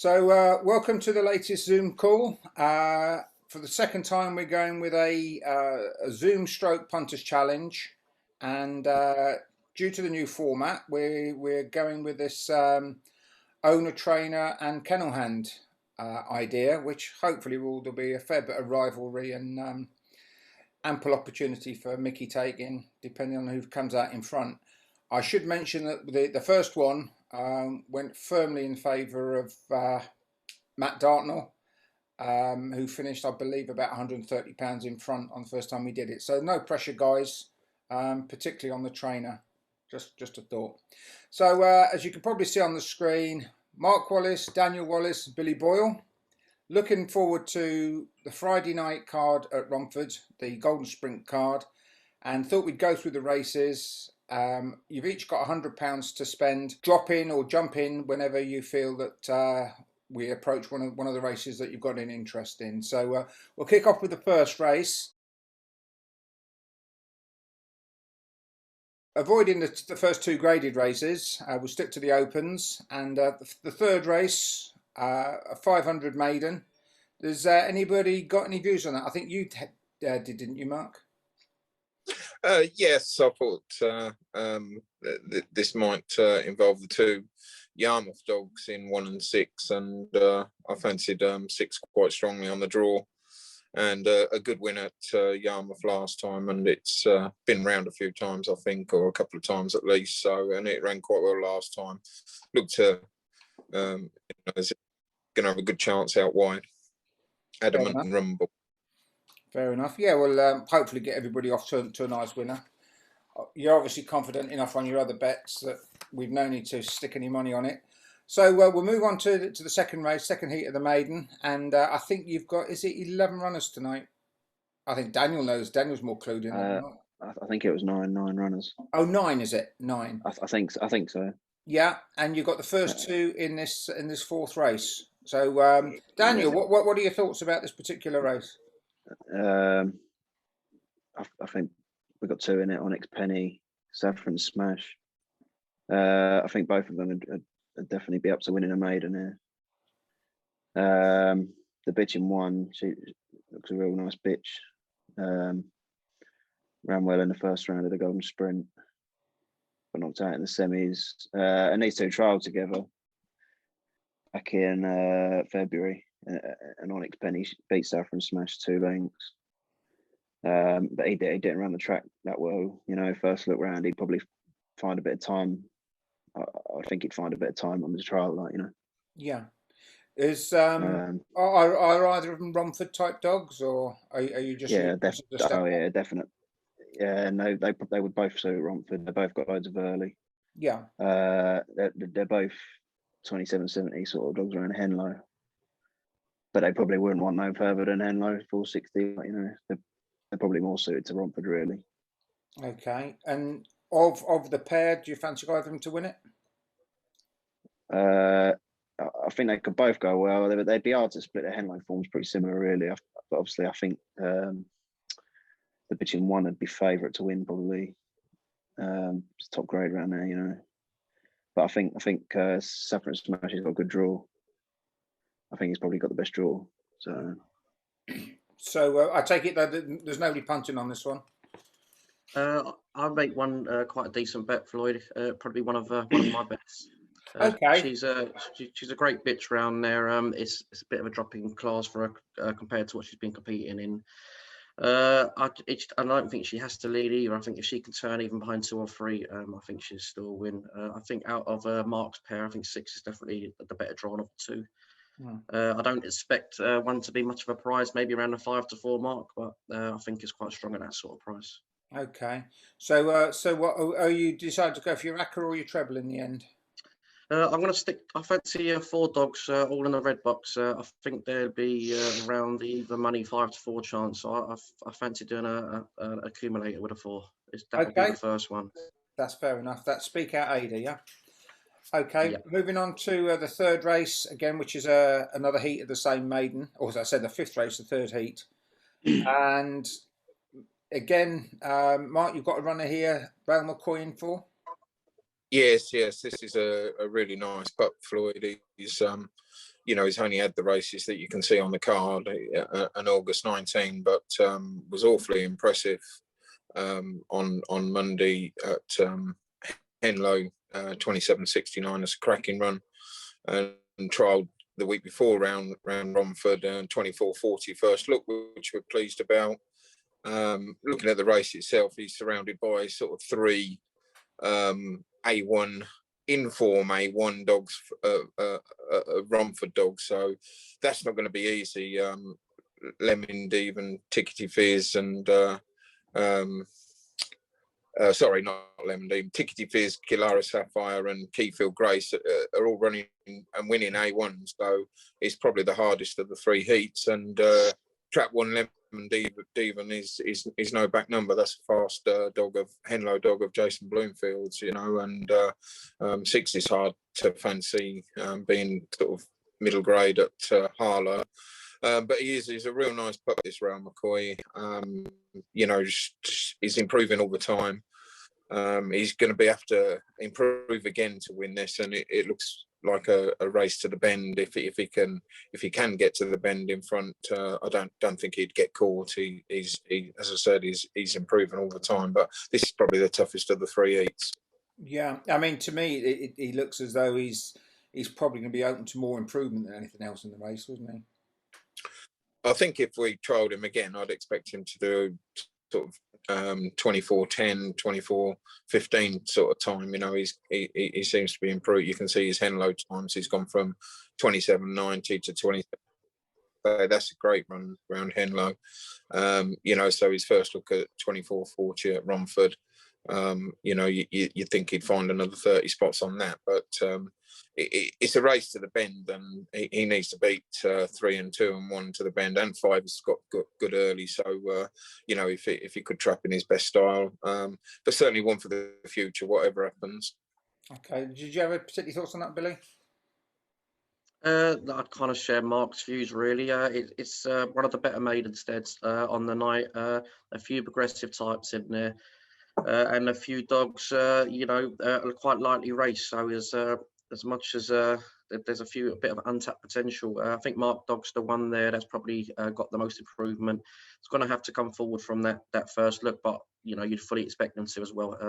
Welcome to the latest Zoom call. For the second time, we're going with a Zoom stroke punters challenge, and due to the new format, we're going with this owner, trainer, and kennel hand idea, which hopefully there'll be a fair bit of rivalry and ample opportunity for Mickey taking, depending on who comes out in front. I should mention that the first one went firmly in favour of Matt Dartnell, who finished, I believe, about £130 in front on the first time we did it. So no pressure, guys, particularly on the trainer. Just a thought. So as you can probably see on the screen, Mark Wallace, Daniel Wallace, Billy Boyle. Looking forward to the Friday night card at Romford, the Golden Sprint card, and thought we'd go through the races. You've each got £100 to spend. Drop in or jump in whenever you feel that we approach one of the races that you've got an interest in. So we'll kick off with the first race. Avoiding the first two graded races, we'll stick to the opens. And the third race, a 500 maiden. Does anybody got any views on that? I think you did, didn't you, Mark? Yes, I thought this might involve the two Yarmouth dogs in 1 and 6, and I fancied 6 quite strongly on the draw, and a good win at Yarmouth last time, and it's been round a few times, I think, or a couple of times at least. So, and it ran quite well last time. Looked to going to have a good chance out wide. Adamant and Rumble. Fair enough. Yeah, we'll hopefully get everybody off to a nice winner. You're obviously confident enough on your other bets that we've no need to stick any money on it. So we'll move on to the second race, second heat of the maiden. And I think you've got, is it 11 runners tonight? I think Daniel knows. Daniel's more clued in. I think it was nine runners. Oh, 9, is it? 9. I think so. Yeah, and you've got the first two in this fourth race. So Daniel, what are your thoughts about this particular race? I think we've got 2 in it, Onyx Penny, Saffron Smash. I think both of them would definitely be up to winning a maiden here. The bitch in 1, she looks a real nice bitch. Ran well in the first round of the Golden Sprint, but knocked out in the semis. And these two trialled together back in February. And Onyx Penny beat Saffron Smash 2 lengths. But he didn't run the track that well. You know, first look round, he'd probably find a bit of time. I think he'd find a bit of time on the trial, like, you know. Yeah. Are either of them Romford type dogs, or are you just? Yeah, definite. Yeah, no, they would both suit Romford. They both got loads of early. Yeah. They're both 2770 sort of dogs around Henlow, but they probably wouldn't want no further than Henlow 460. You know, they're probably more suited to Romford, really. Okay, and of the pair, do you fancy either of them to win it? I think they could both go well. They'd be hard to split. Their Henlow form's pretty similar, really. But obviously, I think the bitch in 1 would be favourite to win, probably. It's top grade around there, you know. But I think Saffron Smash has got a good draw. I think he's probably got the best draw. So I take it that there's nobody punting on this one. I'll make one quite a decent bet, Floyd. Probably one of my bets. Okay. She's a great bitch round there. It's a bit of a drop in class for her compared to what she's been competing in. I don't think she has to lead either. I think if she can turn even behind 2 or 3, I think she'll still win. I think out of Mark's pair, I think 6 is definitely the better drawn of the 2. I don't expect 1 to be much of a prize, maybe around the 5 to 4 mark, but I think it's quite strong at that sort of price. Okay. So what are you decided to go for your acca or your treble in the end? I'm going to stick. I fancy 4 dogs, all in the red box. I think there'll be around the even money 5 to 4 chance. So I fancy doing an accumulator with a 4. That would be the first one. That's fair enough. That's Speak Out Ada, yeah. Okay, yeah. Moving on to the third race again, which is another heat of the same maiden, or as I said, the 5th race, the 3rd heat. And again, Mark, you've got a runner here, Bale McCoy in 4. Yes, this is a really nice pup, Floyd. He's you know, he's only had the races that you can see on the card, an August 19, but was awfully impressive on Monday at Henlow, 27.69 as a cracking run, and trialled the week before round Romford, 24.40 first look, which we're pleased about. Looking at the race itself, he's surrounded by sort of three A1 inform A1 dogs, Romford dogs, so that's not going to be easy. Lemon Devon, Tickety Fizz, and sorry, not Lemon Devon, Tickety Fizz, Kilara Sapphire, and Keyfield Grace are all running and winning A1, so it's probably the hardest of the three heats. And Trap One Lemon Devon is no back number. That's a fast Henlow dog of Jason Bloomfield's, you know, and 6 is hard to fancy, being sort of middle grade at Harlow. But he's a real nice pup, this Rail McCoy. You know, he's improving all the time. He's going to have to improve again to win this, and it looks like a race to the bend. If he can get to the bend in front, I don't think he'd get caught. He as I said, he's improving all the time. But this is probably the toughest of the three heats. Yeah, I mean, to me, he looks as though he's probably going to be open to more improvement than anything else in the race, wasn't he? I think if we trialled him again, I'd expect him to do sort of 24.10, 24.15 sort of time. You know, he seems to be improved. You can see his Henlow times. He's gone from 27.90 to 27. That's a great run around Henlow. You know, so his first look at 24.40 at Romford. You know, you think he'd find another 30 spots on that, but it's a race to the bend, and he needs to beat 3 and 2 and 1 to the bend, and 5 has got good early. So you know, if he could trap in his best style, but certainly one for the future, whatever happens. Okay, did you have a particular thoughts on that, Billy? I'd kind of share Mark's views, really. It's one of the better maiden steads on the night. A few progressive types in there, and a few dogs, you know, quite lightly raced. So as much as there's a bit of untapped potential. I think Mark Dog's the one there that's probably got the most improvement. It's going to have to come forward from that first look, but you know, you'd fully expect them to as well.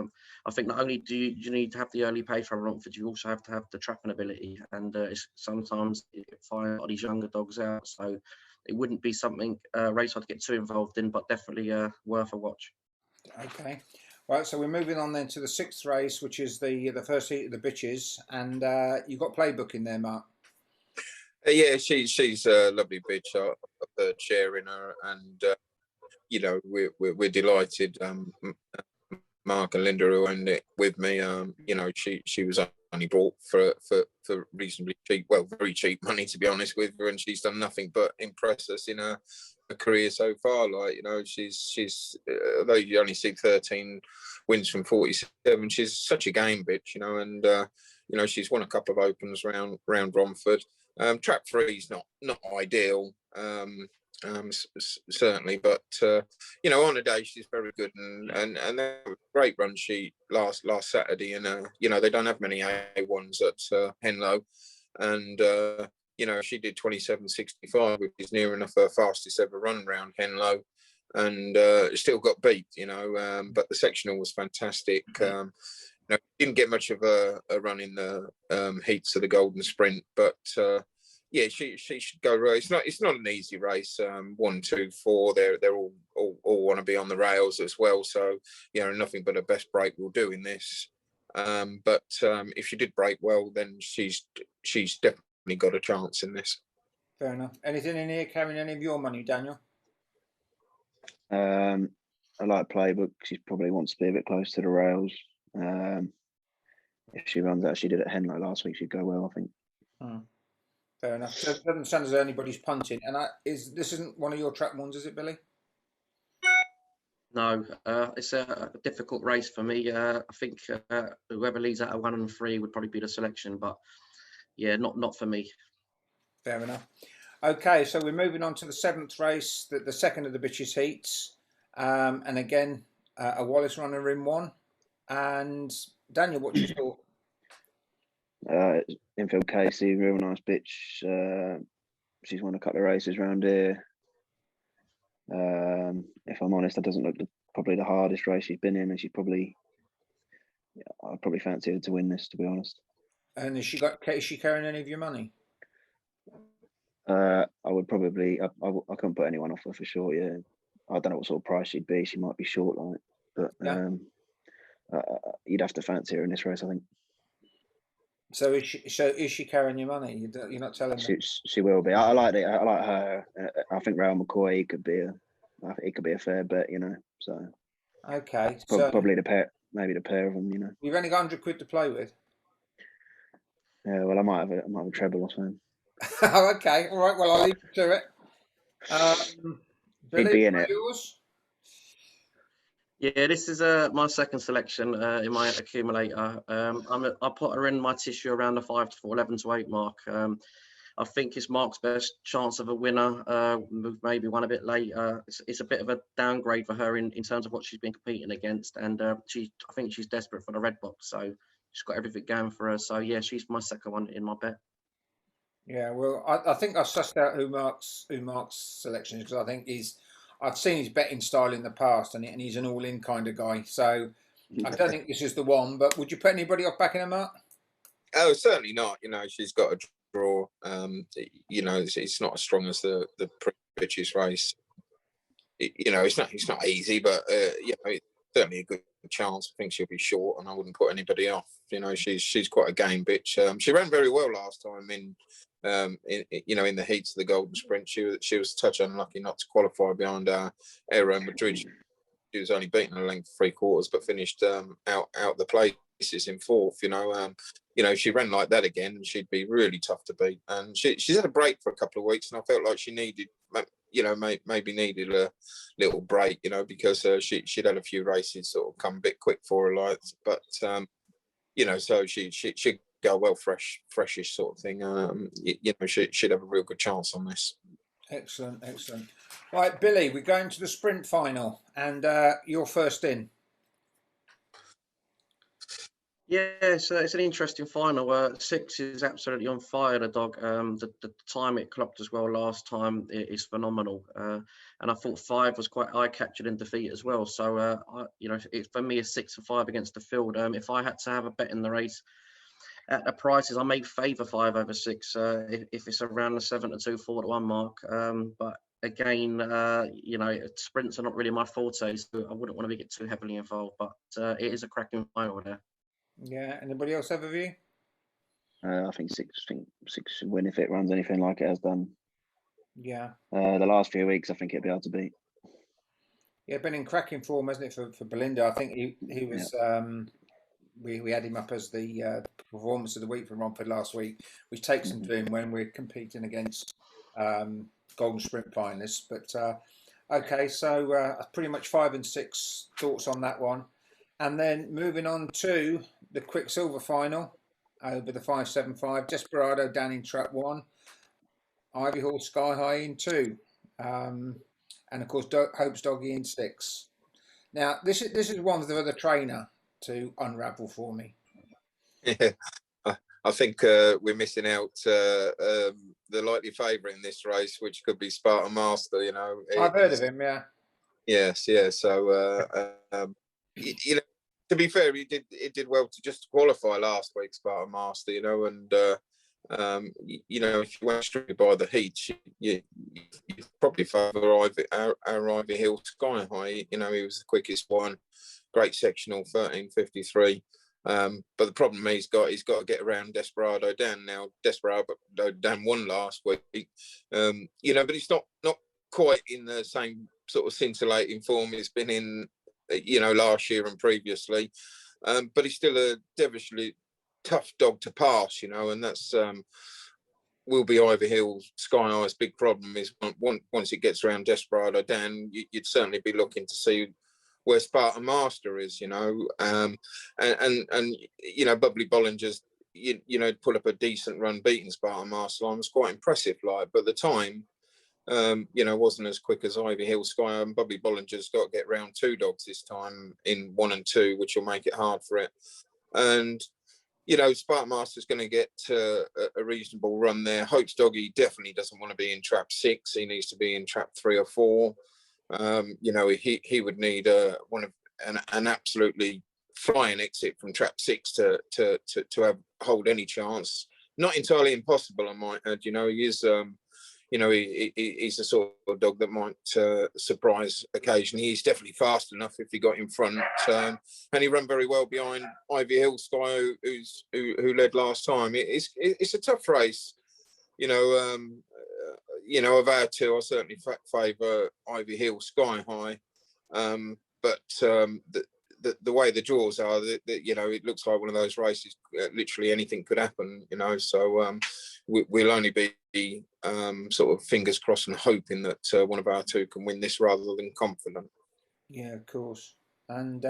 I think not only do you need to have the early pace from Romford, you also have to have the trapping ability, and sometimes you find a lot of these younger dogs out. So it wouldn't be something race I'd get too involved in, but definitely worth a watch. Okay. Right, so we're moving on then to the 6th race, which is the first heat of the bitches, and you've got playbook in there, Mark. Yeah, she's a lovely bitch. I've heard sharing her, and you know, we're delighted. Mark and Linda who owned it with me. You know, she was only bought for reasonably cheap, well, very cheap money, to be honest with her, and she's done nothing but impress us in her career so far. Like, you know, she's although you only see 13 wins from 47, she's such a game bitch, you know, and you know, she's won a couple of opens round Romford. Track 3 is not ideal, certainly, but you know, on a day she's very good, and that was a great run she last Saturday, and you know, they don't have many A1s at Henlow, and you know, she did 27.65, which is near enough her fastest ever run round Henlow, and still got beat, you know, but the sectional was fantastic. You know, didn't get much of a run in the heats of the Golden Sprint, but yeah, she should go. It's not an easy race. 1, 2, 4. They're all want to be on the rails as well. So, you know, nothing but a best break will do in this. But if she did break well, then she's definitely got a chance in this. Fair enough. Anything in here carrying any of your money, Daniel? I like playbook. She probably wants to be a bit close to the rails. If she runs as she did at Henlow last week, she'd go well, I think. Fair enough. So it doesn't sound as though anybody's punting. And this isn't one of your track ones, is it, Billy? No, it's a difficult race for me. I think whoever leads out of 1 and 3 would probably be the selection, but yeah, not for me. Fair enough. Okay, so we're moving on to the 7th race, the second of the bitches heats, and again a Wallace runner in 1. And Daniel, what do you thought? Infield Casey, real nice bitch. She's won a couple of races around here. If I'm honest, that doesn't look probably the hardest race she's been in, and I'd probably fancy her to win this, to be honest. And is she carrying any of your money? I would probably, I couldn't put anyone off her for sure. Yeah, I don't know what sort of price she'd be. She might be short, like, but Yeah. you'd have to fancy her in this race, I think. So is she carrying your money? You're not telling me. She will be. I like it. I like her. I think Raoul McCoy could be a fair bet, you know. So Okay, so probably maybe the pair of them, you know. you've only got 100 quid to play with. Yeah, well, I might have a treble or something. Oh, okay, all right. Well, I'll leave you to it. He'd Billy, be in what it. are yours? Yeah, this is my second selection in my accumulator. I put her in my tissue around the 5 to 4, 11 to 8 mark. I think it's Mark's best chance of a winner. Maybe one a bit later. It's a bit of a downgrade for her in terms of what she's been competing against, and I think she's desperate for the red box, so she's got everything going for her. So yeah, she's my second one in my bet. Yeah, well, I think I've sussed out who Mark's selection is, because I think I've seen his betting style in the past, and he's an all-in kind of guy. So I don't think this is the one. But would you put anybody off backing him, Mark? Oh, certainly not. You know, she's got a draw. You know, it's not as strong as the British race. You know, it's not easy, but you know, it's certainly a good chance. I think she'll be short, and I wouldn't put anybody off. You know, she's quite a game bitch. She ran very well last time in the heats of the Golden Sprint. She was a touch unlucky not to qualify behind Aero Madrid. She was only beaten a length 3/4, but finished out the places in fourth. You know, she ran like that again, and she'd be really tough to beat. And she's had a break for a couple of weeks, and I felt like she needed, you know, maybe needed a little break, you know, because she'd had a few races sort of come a bit quick for her, like. But you know, so she'd go well freshish sort of thing. You know, she'd have a real good chance on this. Excellent, excellent. Right, Billy, we're going to the sprint final, and you're first in. Yeah, so it's an interesting final. 6 is absolutely on fire, the dog. The time it clocked as well last time is phenomenal. And I thought 5 was quite eye-catching in defeat as well. So, you know, for me, a 6 and 5 against the field. If I had to have a bet in the race at the prices, I may favour 5 over 6 if it's around the 7 to 2, 4 to 1 mark. But again, you know, sprints are not really my forte, so I wouldn't want to get too heavily involved. But it is a cracking final there. Yeah. Anybody else have a view? I think six should win if it runs anything like it has done. Yeah. The last few weeks, I think it'll be able to beat. Yeah, been in cracking form, hasn't it, for Belinda? I think he was. Yeah. We had him up as the performance of the week for Romford last week, which takes him to him when we're competing against Golden Sprint finalists. But okay, so pretty much 5 and 6 thoughts on that one, and then moving on to the Quicksilver final over the 575. Desperado down in trap 1, Ivy Hall Sky High in 2, and of course Hope's Doggy in 6. Now this is one for the trainer to unravel for me. Yeah, I think we're missing out the likely favourite in this race, which could be Spartan Master. You know, I've heard of him. Yeah. Yes, yeah. So you know, to be fair, it did well to just qualify last week, Spartan Master. You know, and you know, if you went straight by the heats, you probably favour our Ivy Hill Sky High. You know, he was the quickest one. Great sectional, 13:53. But the problem he's got to get around Desperado Dan. Now Desperado Dan won last week, you know, but he's not quite in the same sort of scintillating form he's been in, you know, last year and previously. But he's still a devilishly tough dog to pass, you know, and that's will be Ivy Hill Sky High's big problem is once it gets around Desperado Dan, you'd certainly be looking to see where Spartan Master is, you know, and you know, Bubbly Bollinger's, you know, put up a decent run beating Spartan Master line was quite impressive, like, but the time, you know, wasn't as quick as Ivy Hill Sky, and Bubbly Bollinger's got to get round 2 dogs this time in 1 and 2, which will make it hard for it. And you know, Sparkmaster's going to get a reasonable run there. Hope's Doggy definitely doesn't want to be in trap 6. He needs to be in trap 3 or 4. You know, he would need an absolutely flying exit from trap 6 to hold any chance. Not entirely impossible, I might add. You know, he is. You know, he's the sort of dog that might surprise occasionally. He's definitely fast enough if he got in front, and he ran very well behind Ivy Hill Sky, who led last time. It's a tough race, you know. Of our two, I certainly favour Ivy Hill Sky High, but the way the draws are, you know, it looks like one of those races. Literally anything could happen, you know. So we'll only be sort of fingers crossed and hoping that one of our two can win this rather than confident. Yeah, of course. And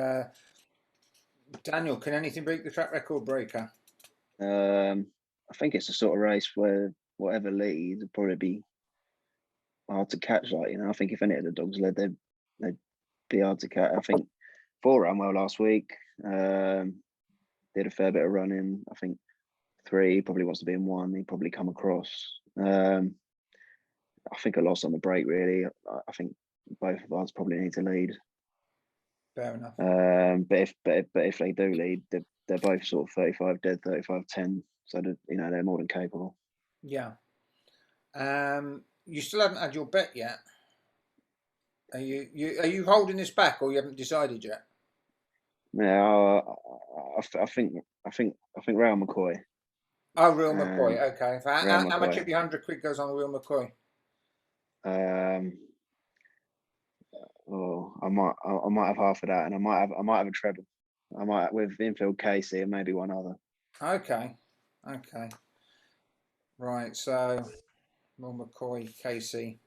Daniel, can anything beat the track record breaker? I think it's a sort of race where whatever lead would probably be hard to catch. Like, you know, I think if any of the dogs led, they'd be hard to catch. I think 4 ran well last week. Did a fair bit of running. I think 3 probably wants to be in 1. He'd probably come across. I think a loss on the break, really. I think both of us probably need to lead. Fair enough. But if they do lead, they're both sort of 35 dead, 35-10. So that, you know, they're more than capable. Yeah. You still haven't had your bet yet. Are you holding this back, or you haven't decided yet? Yeah, I think Rail McCoy. Oh, Real McCoy. Okay. So how McCoy. much of your £100 goes on Real McCoy? I might have half of that, and I might have a treble. I might with infield Casey and maybe one other. Okay. Right. So Real McCoy, Casey.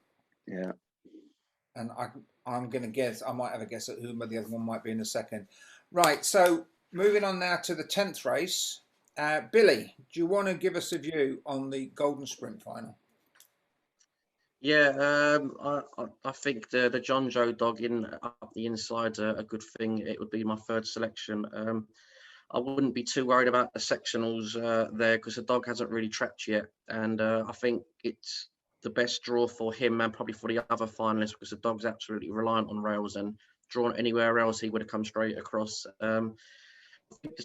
Yeah. And I'm going to guess. I might have a guess at who the other one might be in a second. Right. So moving on now to the 10th race. Billy, do you want to give us a view on the Golden Sprint final? Yeah, I think the John Joe dog in up the inside's a good thing. It would be my third selection. I wouldn't be too worried about the sectionals there because the dog hasn't really trapped yet, and I think it's the best draw for him and probably for the other finalists because the dog's absolutely reliant on rails, and drawn anywhere else he would have come straight across.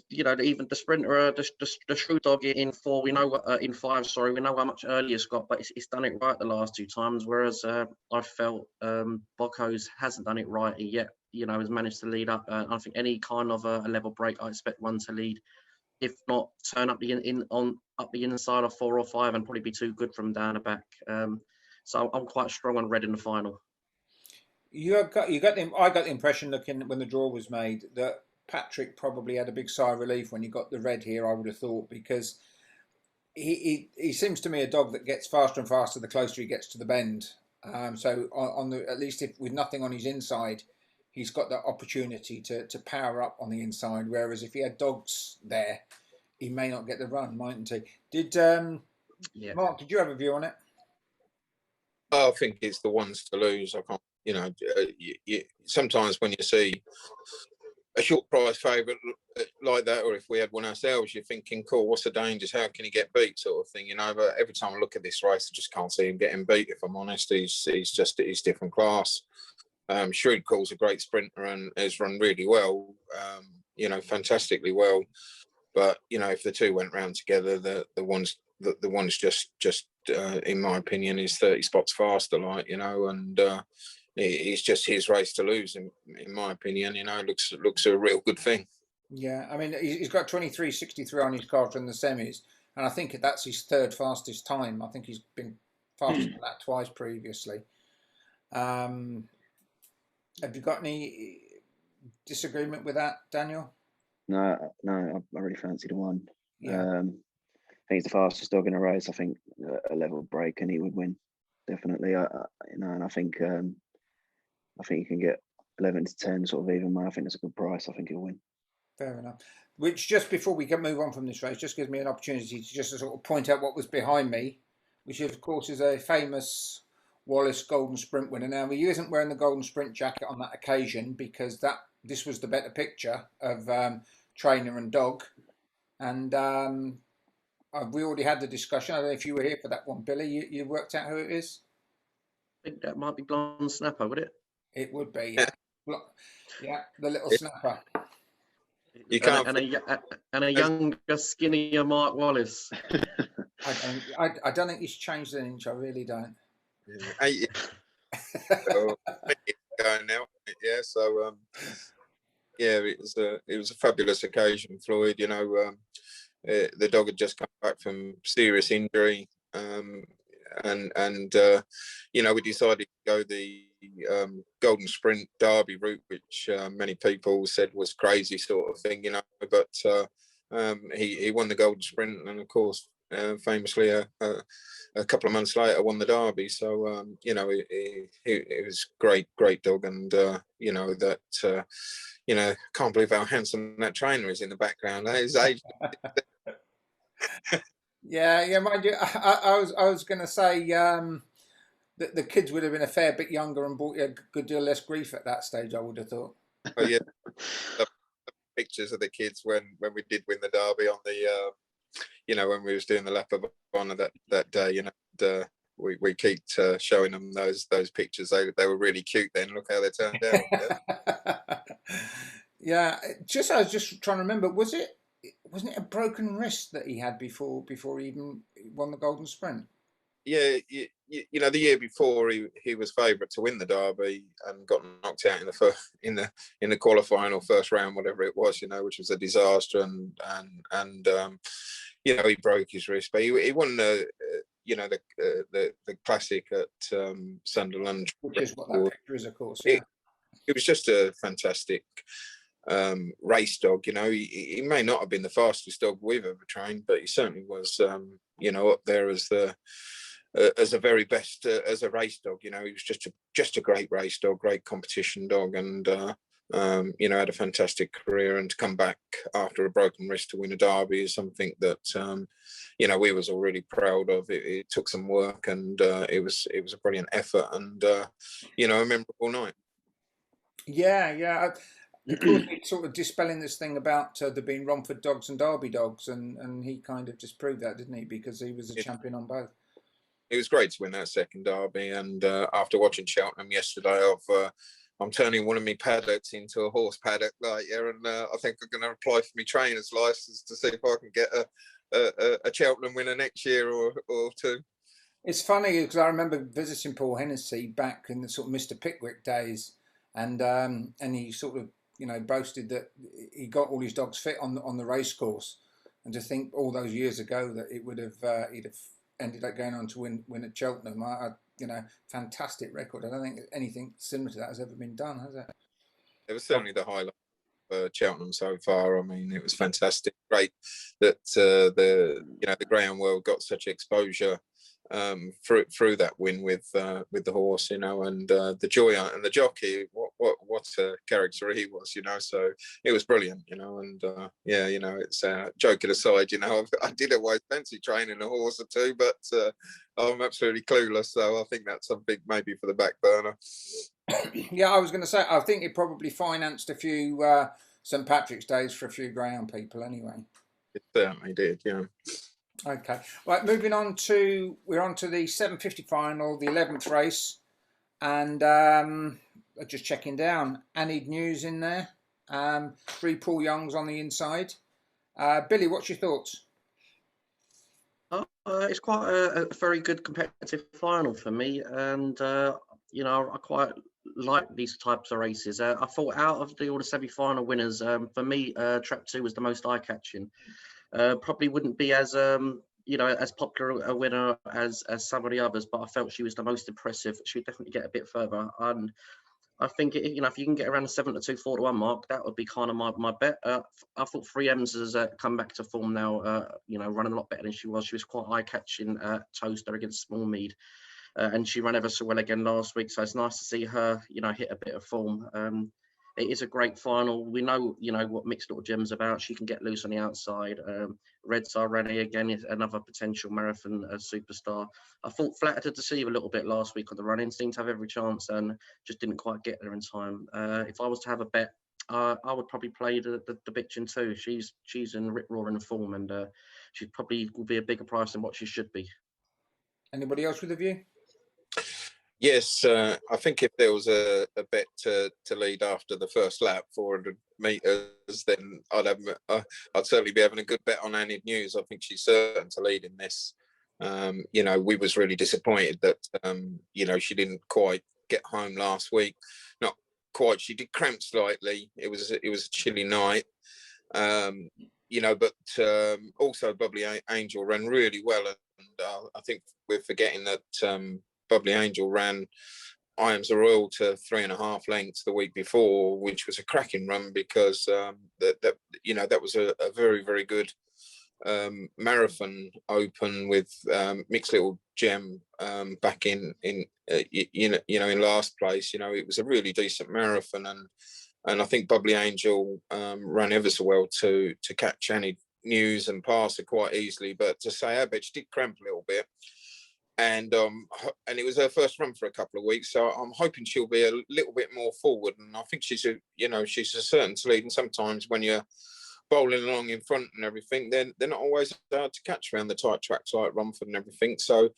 You know, even the sprinter, the Shrew dog in 4, we know in 5. Sorry, we know how much earlier it's got, but it's done it right the last 2 times. Whereas I felt Bocco's hasn't done it right yet. You know, has managed to lead up. I think any kind of a level break, I expect one to lead. If not, turn up the inside of 4 or 5 and probably be too good from down the back. So I'm quite strong on red in the final. I got the impression looking when the draw was made that Patrick probably had a big sigh of relief when he got the red here, I would have thought, because he seems to me a dog that gets faster and faster the closer he gets to the bend. So on the, at least if with nothing on his inside, he's got that opportunity to power up on the inside. Whereas if he had dogs there, he may not get the run, mightn't he? Did Mark? Did you have a view on it? I think it's the ones to lose. I can't. You know, sometimes when you see a short price favourite like that, or if we had one ourselves, you're thinking, cool, what's the dangers? How can he get beat, sort of thing, you know? But every time I look at this race, I just can't see him getting beat, if I'm honest. He's different class. Shrewd Call's a great sprinter and has run really well, you know, fantastically well. But, you know, if the two went round together, the one's just in my opinion, is 30 spots faster, like, you know, and it's just his race to lose, in my opinion. You know, looks a real good thing. Yeah, I mean, he's got 23.63 on his card in the semis, and I think that's his 3rd fastest time. I think he's been faster than that twice previously. Have you got any disagreement with that, Daniel? No, I really fancy the one. Yeah. I think he's the fastest dog in a race. I think a level break and he would win, definitely. You know, and I think you can get 11 to 10 sort of even money. I think that's a good price. I think he'll win. Fair enough. Which, just before we can move on from this race, just gives me an opportunity to just sort of point out what was behind me, which of course is a famous Wallace Golden Sprint winner. Now, he isn't wearing the Golden Sprint jacket on that occasion because this was the better picture of trainer and dog. And we already had the discussion. I don't know if you were here for that one, Billy. You worked out who it is? I think that might be Blonde Snapper, would it? It would be, yeah. Yeah, the little snapper. You And can't. and a younger, skinnier Mark Wallace. I don't think he's changed an inch. I really don't. 8 years ago now. Yeah, so yeah, it was a fabulous occasion, Floyd. You know, the dog had just come back from serious injury, and you know, we decided to go the Golden Sprint Derby route, which many people said was crazy sort of thing, you know. But he won the Golden Sprint, and of course, famously, a couple of months later, won the Derby. So you know, it was great dog, and you know that. You know, can't believe how handsome that trainer is in the background. His age. Yeah, mind you, I was going to say that the kids would have been a fair bit younger and brought you a good deal less grief at that stage. I would have thought. Oh yeah, the pictures of the kids when we did win the Derby on the, you know, when we was doing the lap of honour that day. You know, we keep showing them those pictures. They were really cute then. Look how they turned out. Yeah. Yeah, I was just trying to remember. Wasn't it a broken wrist that he had before he even won the Golden Sprint? Yeah, you know, the year before he was favourite to win the Derby and got knocked out in the qualifying or first round, whatever it was, you know, which was a disaster. And you know, he broke his wrist, but he won the you know, the classic at Sunderland, which is what that picture is, of course. Yeah. It was just a fantastic race dog. You know, he may not have been the fastest dog we've ever trained, but he certainly was, you know, up there as a very best as a race dog. You know, he was just a great race dog, great competition dog, and you know, had a fantastic career. And to come back after a broken wrist to win a Derby is something that you know, we was already proud of. It took some work, and it was a brilliant effort, and you know, a memorable night. Yeah. Of course, he's sort of dispelling this thing about there being Romford dogs and Derby dogs, and he kind of disproved that, didn't he? Because he was a champion on both. It was great to win that second Derby, and after watching Cheltenham yesterday, I'm turning one of my paddocks into a horse paddock, like, yeah, and I think I'm going to apply for my trainer's license to see if I can get a Cheltenham winner next year or two. It's funny because I remember visiting Paul Hennessy back in the sort of Mr. Pickwick days, and he sort of, you know, boasted that he got all his dogs fit on the race course, and to think all those years ago that it would have he'd have ended up going on to win at Cheltenham. You know, fantastic record. I don't think anything similar to that has ever been done, has it? It was certainly the highlight for Cheltenham so far. I mean, it was fantastic. Great that the Greyhound world got such exposure through that win with the horse, you know, and the joy and the jockey. What a character he was, you know. So it was brilliant, you know. And yeah, you know, it's joking aside, you know, I did always fancy training a horse or two, but I'm absolutely clueless. So I think that's something maybe for the back burner. Yeah, I was going to say, I think it probably financed a few St. Patrick's Days for a few Greyhound people anyway. It certainly did, yeah. Okay, right, moving on we're on to the 750 final, the 11th race, and just checking down. Anid News in there, 3 Paul Youngs on the inside. Billy, what's your thoughts? It's quite a very good competitive final for me, and you know, I quite like these types of races. I thought out of all the semi-final winners, for me, Trap 2 was the most eye-catching. Probably wouldn't be as you know, as popular a winner as some of the others, but I felt she was the most impressive. She'd definitely get a bit further, and I think, you know, if you can get around the 7-2, 4-1 mark, that would be kind of my bet. I thought 3M's has come back to form now. You know, running a lot better than she was. She was quite eye-catching Toaster against Smallmead, and she ran ever so well again last week. So it's nice to see her, you know, hit a bit of form. It is a great final. We know, you know, what Mixed Little Gem's about. She can get loose on the outside. Red Star Rennie again is another potential marathon superstar. I thought Flattered to Deceive a little bit last week on the run-in. Seemed to have every chance and just didn't quite get there in time. If I was to have a bet, I would probably play the bitchin too. She's in rip roaring form, and she probably will be a bigger price than what she should be. Anybody else with a view? Yes, I think if there was a bet to lead after the first lap, 400 meters, then I'd certainly be having a good bet on Annie News. I think she's certain to lead in this. We was really disappointed that she didn't quite get home last week. Not quite. She did cramp slightly. It was a chilly night. But also Bubbly Angel ran really well, and I think we're forgetting that Bubbly Angel ran I Am Royal to 3.5 lengths the week before, which was a cracking run because that was a very, very good marathon open with Mixed Little Gem back in last place. It was a really decent marathon, and I think Bubbly Angel ran ever so well to catch Annie News and pass her quite easily. But to say, I bet she did cramp a little bit. And it was her first run for a couple of weeks, so I'm hoping she'll be a little bit more forward. And I think she's a certain to lead. And sometimes when you're bowling along in front and everything, then they're not always hard to catch around the tight tracks like Rumford and everything. So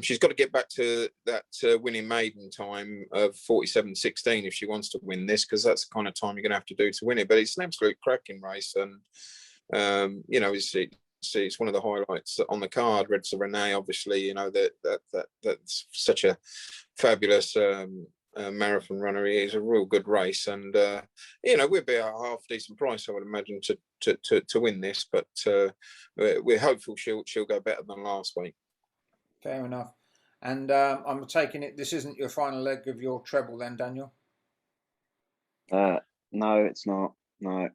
she's got to get back to that winning maiden time of 47.16 if she wants to win this, because that's the kind of time you're going to have to do to win it. But it's an absolute cracking race, and it's one of the highlights on the card. Red Renee, obviously, that's such a fabulous marathon runner. He is a real good race, and we'd be a half decent price, I would imagine, to win this. But we're hopeful she'll go better than last week. Fair enough. And I'm taking it this isn't your final leg of your treble, then, Daniel? No, it's not. No.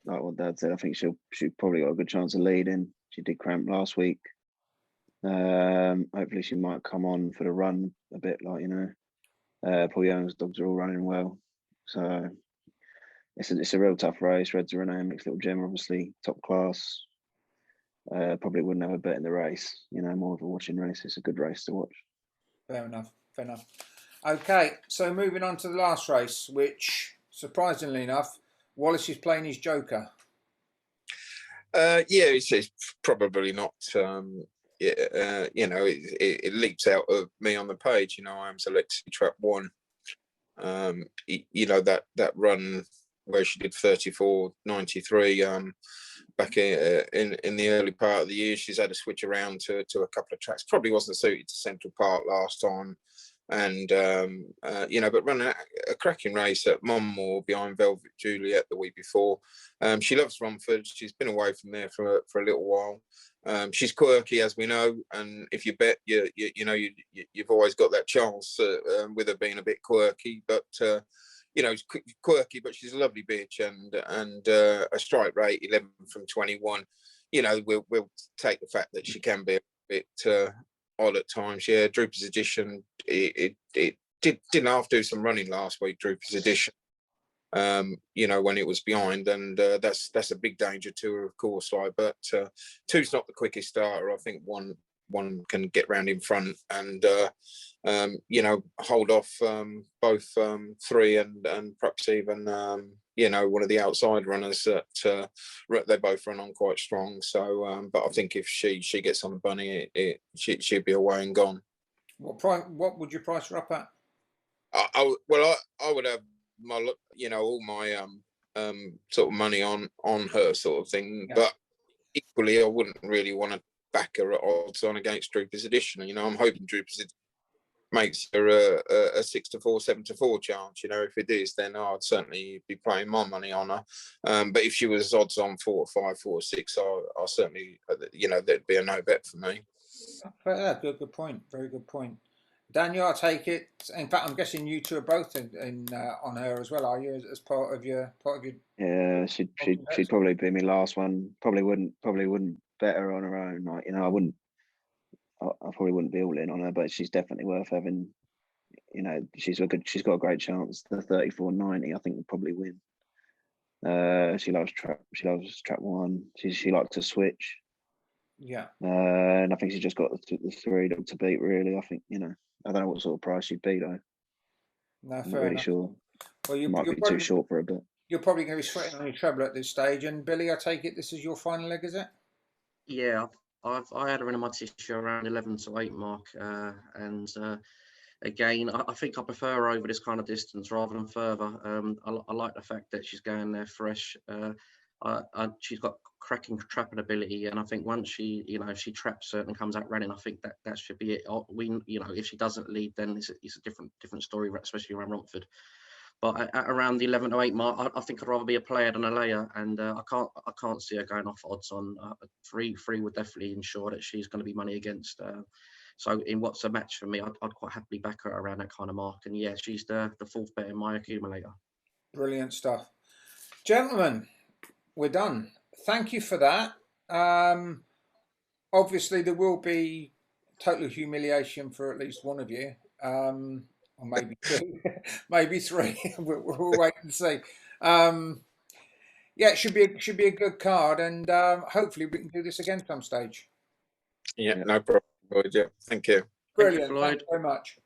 Like what Dad said, I think she probably got a good chance of leading. She did cramp last week. Hopefully she might come on for the run a bit, Paul Young's dogs are all running well, so it's a real tough race. Red Renee, Mixed Little Gem, obviously top class. Probably wouldn't have a bet in the race. More of a watching race. It's a good race to watch. Fair enough. Okay, so moving on to the last race, which surprisingly enough, Wallace is playing his joker. It's probably not. It leaps out of me on the page. I am Alexi Trap 1. That run where she did 34.93 back in the early part of the year. She's had to switch around to a couple of tracks. Probably wasn't suited to Central Park last time. And but running a cracking race at Monmore behind Velvet Juliet the week before. She loves Romford. She's been away from there for a little while. She's quirky, as we know, and if you bet, you've always got that chance with her being a bit quirky. But quirky, but she's a lovely bitch, and a strike rate 11 from 21. We'll take the fact that she can be a bit odd at times. Yeah, Drooper's Edition. It didn't have to do some running last week. Drooper's Edition. When it was behind, and that's a big danger to her, of course. But two's not the quickest starter. I think one can get round in front and hold off both 3 and perhaps even one of the outside runners that they both run on quite strong. So, but I think if she gets on the bunny, she'd be away and gone. What would you price her up at? I would have my all my sort of money on her sort of thing, yeah. But equally I wouldn't really want to back her at odds on against Drooper's Edition. I'm hoping Drooper's makes her a 6-4, 7-4 chance. If it is, then I'd certainly be playing my money on her. But if she was odds on 4-5, 4-6, I certainly there'd be a no bet for me. Good point. Very good point. Daniel, I take it. In fact, I'm guessing you two are both in on her as well, are you? As part of your. Yeah, she'd probably be my last one. Probably wouldn't bet her on her own. I wouldn't. I probably wouldn't be all in on her, but she's definitely worth having. She's got a great chance. The 34.90, I think, would probably win. She loves trap 1. She likes to switch. Yeah. And I think she's just got the 3 to beat. Really, I think I don't know what sort of price she'd be though. No, I'm not really sure. Well, Might be too short for a bit. you're probably going to be sweating on your treble at this stage. And Billy, I take it this is your final leg, is it? Yeah, I had her in my tissue around 11 to 8 mark, and again, I think I prefer her over this kind of distance rather than further. I like the fact that she's going there fresh. She's got cracking trapping ability, and I think once she, if she traps it and comes out running, I think that should be it. If she doesn't lead, then it's a different story, especially around Romford. But at around the 11 to 8 mark, I think I'd rather be a player than a layer, and I can't see her going off odds on 3 would definitely ensure that she's going to be money against. So in what's a match for me, I'd quite happily back her around that kind of mark. And yeah, she's the fourth bet in my accumulator. Brilliant stuff. Gentlemen, we're done. Thank you for that. Obviously, there will be total humiliation for at least one of you, or maybe two, maybe three. We'll wait and see. Yeah, it should be a good card, and hopefully we can do this again some stage. Yeah, no problem. Yeah, thank you. Brilliant. Floyd. Thanks very much.